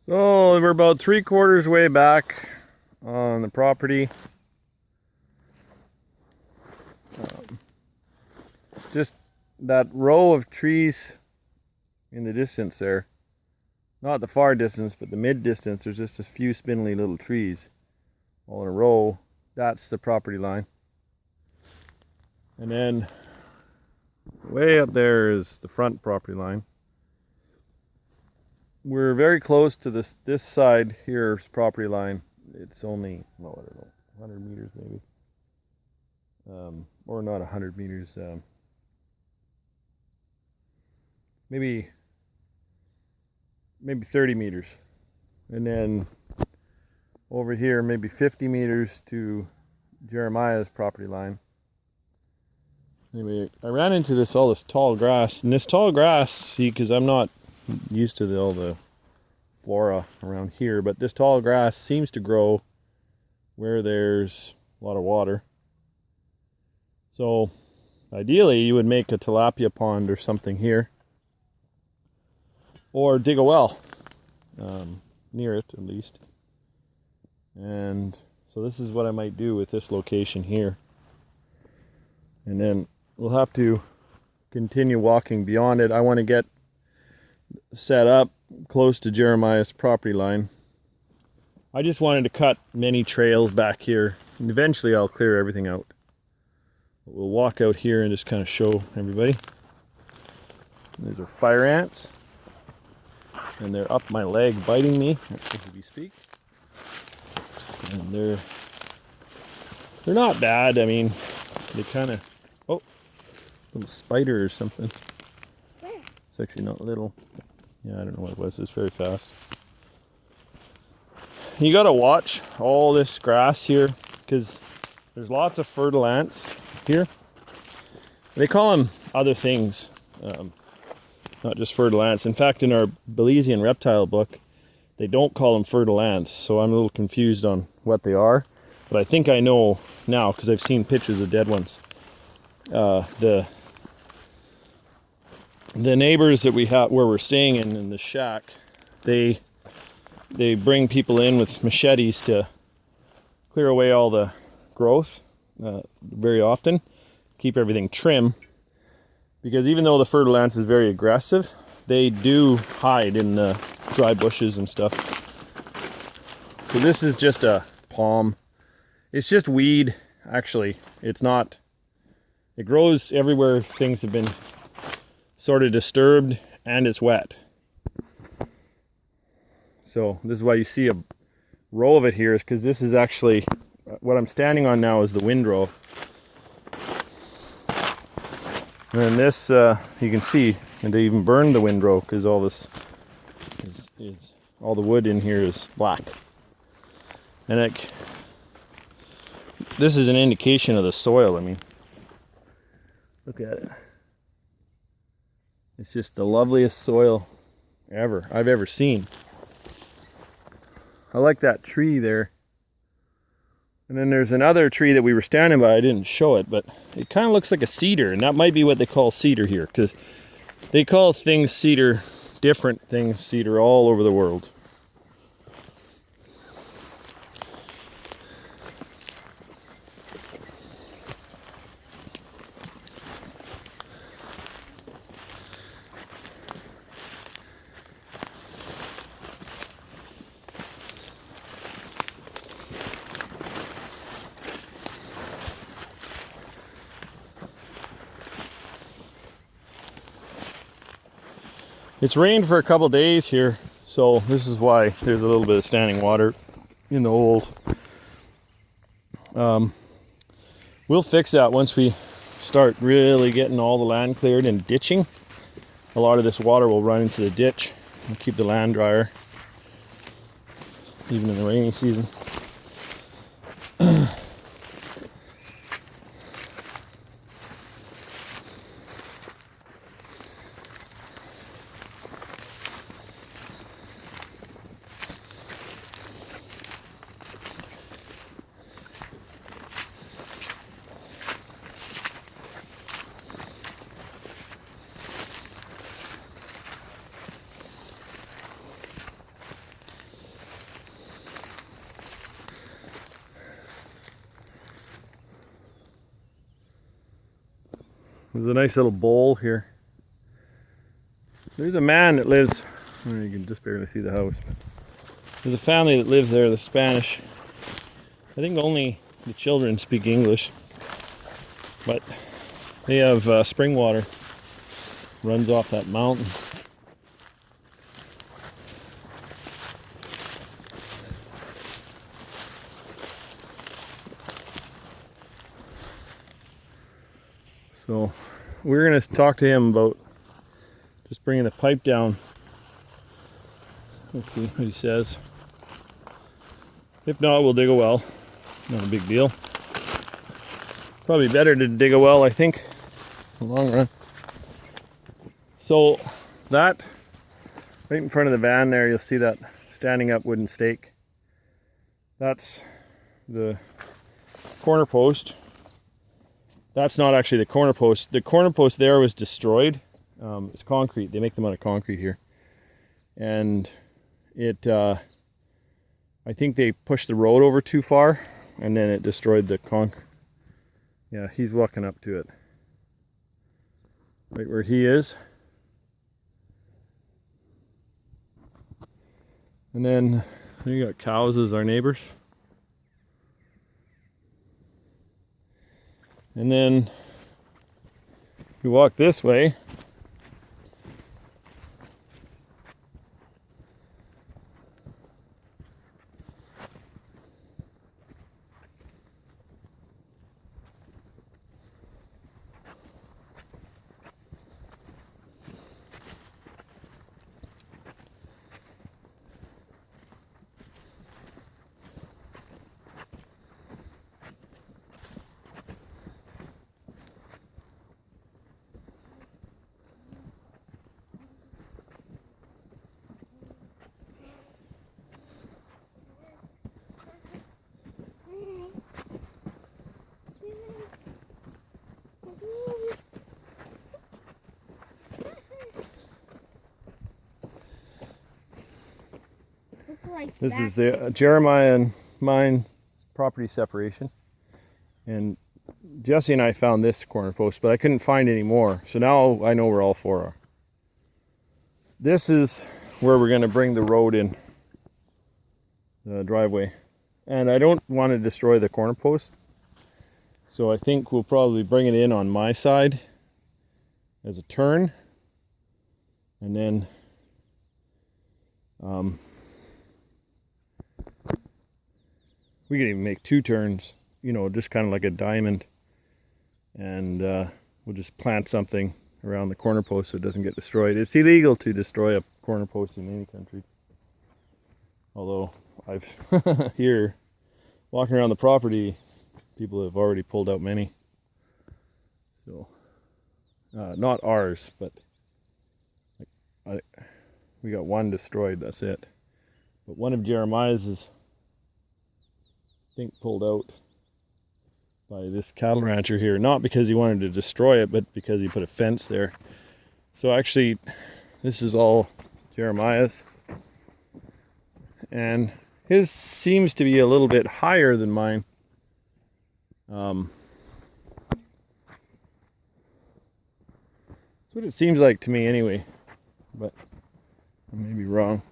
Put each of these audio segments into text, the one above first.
So we're about 3/4 way back on the property. Just that row of trees in the distance there, not the far distance, but the mid distance, there's just a few spindly little trees all in a row. That's the property line. And then way up there is the front property line. We're very close to this side here's property line. It's only, well, I don't know, 100 meters maybe. Or not 100 meters. Maybe 30 meters. And then over here, maybe 50 meters to Jeremiah's property line. Anyway, I ran into all this tall grass. And this tall grass, see, because I'm not used to all the flora around here, but this tall grass seems to grow where there's a lot of water. So ideally you would make a tilapia pond or something here, or dig a well near it at least. And so this is what I might do with this location here, and then we'll have to continue walking beyond it. I want to get set up close to Jeremiah's property line. I just wanted to cut many trails back here, and eventually I'll clear everything out. But we'll walk out here and just kind of show everybody. These are fire ants, and they're up my leg biting me as we speak. And they're not bad. I mean, they kind of, oh, little spider or something. It's actually not little. Yeah, I don't know what it was. It's very fast. You gotta watch all this grass here, because there's lots of fertile ants here. They call them other things, not just fertile ants. In fact, in our Belizean reptile book, they don't call them fertile ants, so I'm a little confused on what they are. But I think I know now, because I've seen pictures of dead ones. The neighbors that we have where we're staying in the shack, they bring people in with machetes to clear away all the growth very often, keep everything trim, because even though the fertile ants is very aggressive, they do hide in the dry bushes and stuff. So this is just a palm. It's just weed, actually. It's not, it grows everywhere things have been sort of disturbed and it's wet. So this is why you see a row of it here, is because this is actually what I'm standing on now is the windrow. And this you can see, and they even burned the windrow because all this is all the wood in here is black. And this is an indication of the soil. I mean, look at it. It's just the loveliest soil I've ever seen. I like that tree there. And then there's another tree that we were standing by. I didn't show it, but it kind of looks like a cedar, and that might be what they call cedar here, because they call things cedar, different things cedar all over the world. It's rained for a couple days here, so this is why there's a little bit of standing water in the old. We'll fix that once we start really getting all the land cleared and ditching. A lot of this water will run into the ditch and keep the land drier, even in the rainy season. There's a nice little bowl here. There's a man that lives, well, you can just barely see the house. There's a family that lives there, the Spanish. I think only the children speak English, but they have spring water runs off that mountain. So we're going to talk to him about just bringing the pipe down. Let's see what he says. If not, we'll dig a well. Not a big deal. Probably better to dig a well, I think, in the long run. So that, right in front of the van there, you'll see that standing up wooden stake. That's the corner post. That's not actually the corner post. The corner post there was destroyed. It's concrete. They make them out of concrete here. And it, I think they pushed the road over too far, and then it destroyed the concrete. Yeah, he's walking up to it. Right where he is. And then you got cows as our neighbors. And then if you walk this way, this is the Jeremiah and mine property separation. And Jesse and I found this corner post, but I couldn't find any more. So now I know where all four are. This is where we're going to bring the road in, the driveway. And I don't want to destroy the corner post. So I think we'll probably bring it in on my side as a turn. And then we could even make two turns, you know, just kind of like a diamond. And we'll just plant something around the corner post so it doesn't get destroyed. It's illegal to destroy a corner post in any country. Although I've here walking around the property, people have already pulled out many. So not ours, but we got one destroyed, that's it. But one of Jeremiah's is, I think, pulled out by this cattle rancher here, not because he wanted to destroy it, but because he put a fence there. So actually, this is all Jeremiah's, and his seems to be a little bit higher than mine. That's what it seems like to me anyway, but I may be wrong.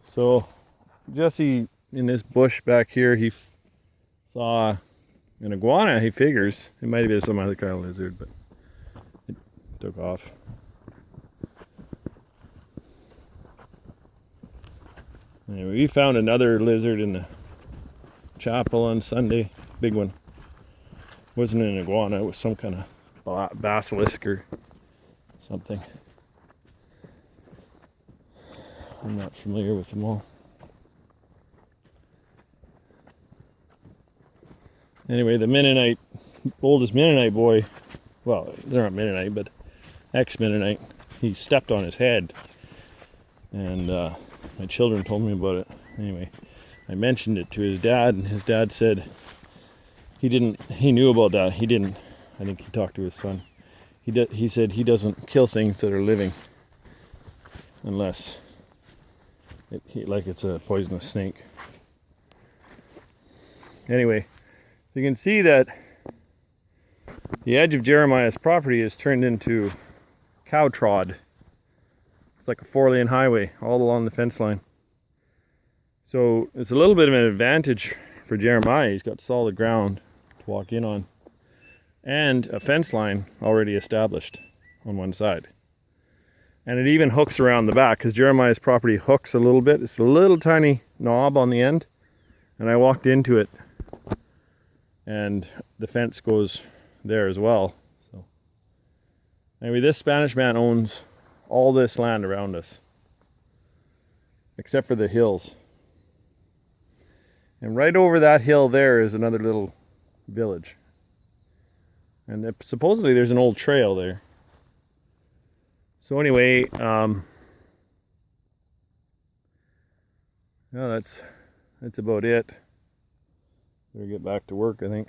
So Jesse, in this bush back here, he saw an iguana, he figures. It might have been some other kind of lizard, but it took off. Anyway, we found another lizard in the chapel on Sunday, big one. It wasn't an iguana, it was some kind of basilisk or something. I'm not familiar with them all. Anyway, the Mennonite, oldest Mennonite boy, well, they're not Mennonite, but ex-Mennonite, he stepped on his head. And my children told me about it. Anyway, I mentioned it to his dad, and his dad said he knew about that. He didn't. I think he talked to his son. He said he doesn't kill things that are living unless like it's a poisonous snake. Anyway, so you can see that the edge of Jeremiah's property is turned into cow trod. It's like a 4-lane highway all along the fence line. So it's a little bit of an advantage for Jeremiah. He's got solid ground to walk in on, and a fence line already established on one side. And it even hooks around the back, because Jeremiah's property hooks a little bit. It's a little tiny knob on the end, and I walked into it, and the fence goes there as well. So anyway, this Spanish man owns all this land around us, except for the hills. And right over that hill there is another little village. And supposedly there's an old trail there. So anyway, yeah, that's about it. Better get back to work, I think.